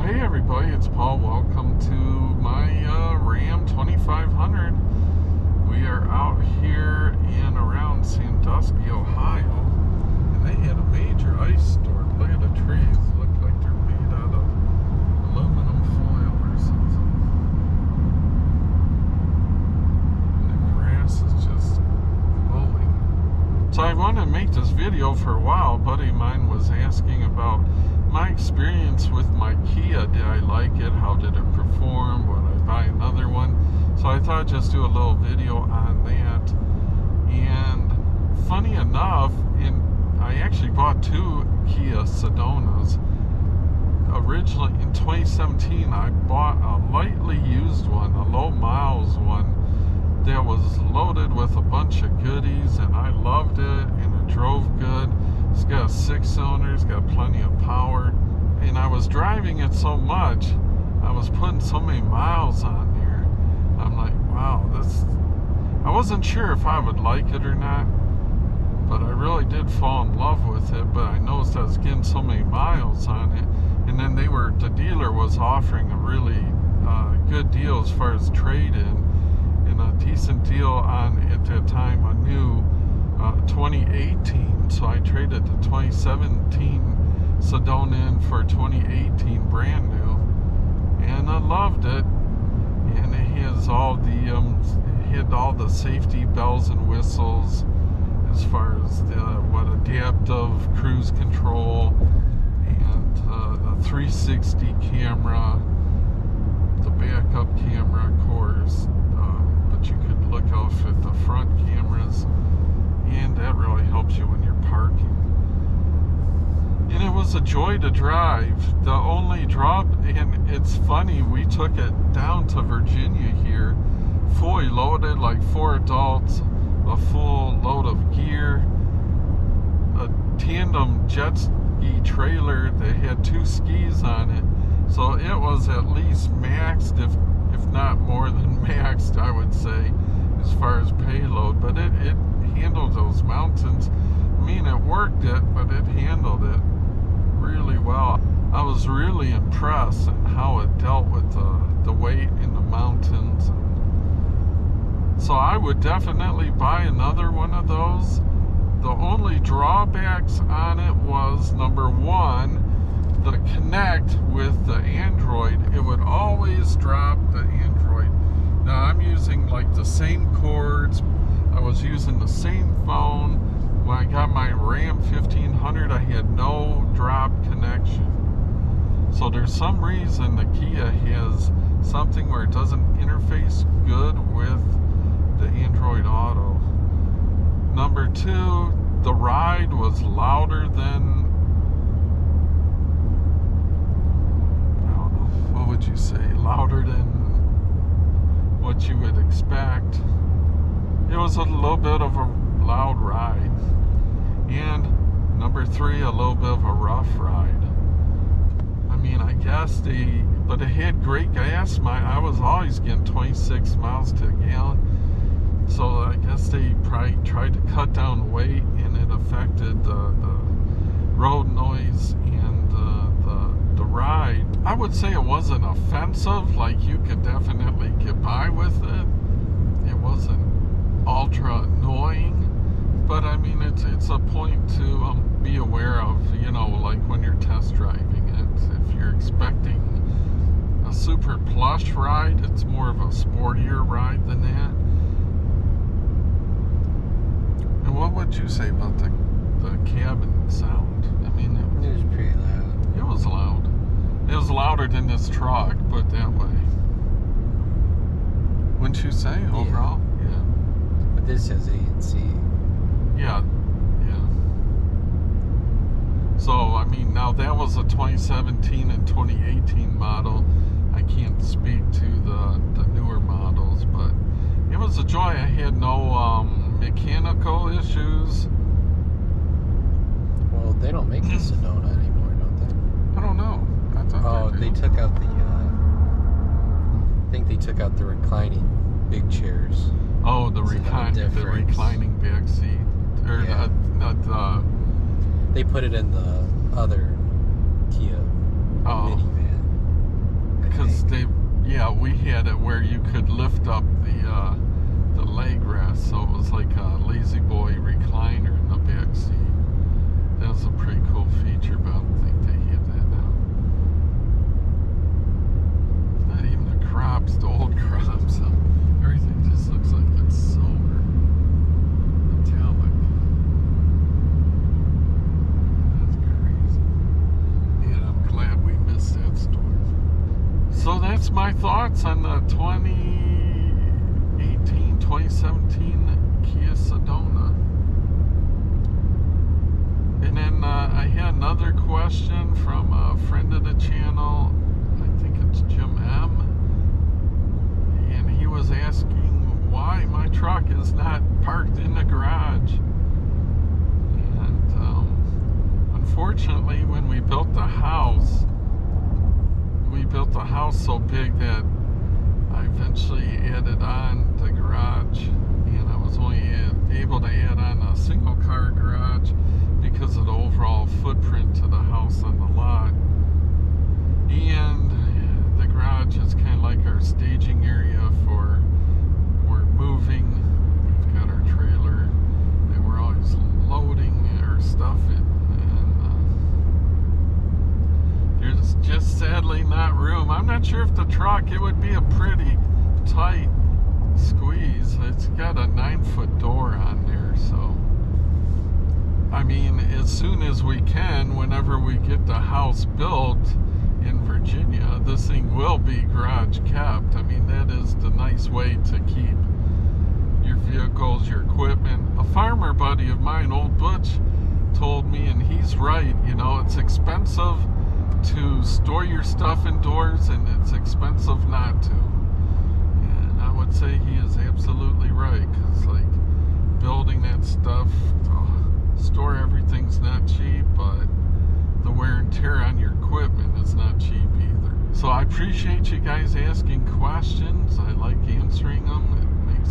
Hey everybody, it's Paul. Welcome to my Ram 2500. We are out here in around Sandusky, Ohio, and they had a major ice storm. Look at the trees. Look like they're made out of aluminum foil or something. And the grass is just blowing. So I wanted to make this video for a while. A buddy of mine was asking about my experience with my Kia. Did I like it? How did it perform? Would I buy another one? So I thought I'd just do a little video on that. And funny enough, I actually bought two Kia Sedonas. Originally in 2017, I bought a lightly used one, a low miles one that was loaded with a bunch of goodies, and I loved it, and it drove good. It's got 6 cylinders, got plenty of power, and I was driving it so much, I was putting so many miles on there. I'm like, wow, I wasn't sure if I would like it or not, but I really did fall in love with it. But I noticed I was getting so many miles on it, and then the dealer was offering a really good deal as far as trade-in, and a decent deal on, at that time, a new 2018, so I traded the 2017 Sedona in for 2018 brand new, and I loved it. And it has all the safety bells and whistles as far as adaptive cruise control, and the 360 camera, the backup camera, of course, but you could look off at the front cameras, and that really helps you when you're parking. And it was a joy to drive. The only and it's funny, we took it down to Virginia here, fully loaded, like 4 adults, a full load of gear, a tandem jet ski trailer that had 2 skis on it. So it was at least maxed, if not more than maxed, I would say, as far as payload. But it handled those mountains. I mean, it worked it, but it handled it really well. I was really impressed at how it dealt with the weight in the mountains. So I would definitely buy another one of those. The only drawbacks on it was, number one, the connect with the Android. It would always drop the Android. Now I'm using like the same cords. I was using the same phone. When I got my Ram 1500, I had no drop connection. So there's some reason the Kia has something where it doesn't interface good with the Android Auto. Number two, the ride was louder than, I don't know, what would you say? Louder than what you would expect. It was a little bit of a loud ride. And number three, a little bit of a rough ride. I mean, I guess but it had great gas. I was always getting 26 miles to a gallon. So I guess they probably tried to cut down weight, and it affected the road noise and the ride. I would say it wasn't offensive. Like, you could definitely get by with it. It wasn't ultra annoying. But I mean, it's a point to be aware of, like when you're test driving it. If you're expecting a super plush ride, it's more of a sportier ride than that. And what would you say about the cabin sound? I mean, it was pretty loud. It was loud. It was louder than this truck, put that way. Wouldn't you say, overall? Yeah. But this has A and C. Yeah. So, I mean, now that was a 2017 and 2018 model. I can't speak to the newer models, but it was a joy. I had no mechanical issues. Well, they don't make the Sedona anymore, don't they? I don't know. I thought they took out the, I think they took out the reclining big chairs. Oh, the reclining back seat. Or yeah. They put it in the other Kia minivan. Yeah, we had it where you could lift up the leg rest, so it was like a lazy boy recliner in the back seat. That was a pretty cool feature, but I don't think they have that now. Not even the crops, the old crops. Everything just looks like it's silver, metallic. That's crazy. And I'm glad we missed that store. So that's my thoughts on the 2017 Kia Sedona. And then I had another question from a friend of the channel. I think it's Jim M. And he was asking why my truck is not parked in the garage. And unfortunately, when we built the house so big that I eventually added on the garage, and I was only able to add on a single car garage because of the overall footprint of the house on the lot. And the garage is kind of like our staging area for we're moving. We've got our trailer and we're always loading our stuff in. There's just sadly not room. I'm not sure if the truck, it would be a pretty tight squeeze. It's got a 9-foot door on there, so I mean, as soon as we can, whenever we get the house built in Virginia, this thing will be garage kept. I mean, that is the nice way to keep your vehicles, your equipment. A farmer buddy of mine, Old Butch, told me, and he's right, you know, it's expensive to store your stuff indoors and it's expensive not to. And I would say he is absolutely right, because like building that stuff, store everything's not cheap, but the wear and tear on your equipment is not cheap either. So I appreciate you guys asking questions. I like answering them.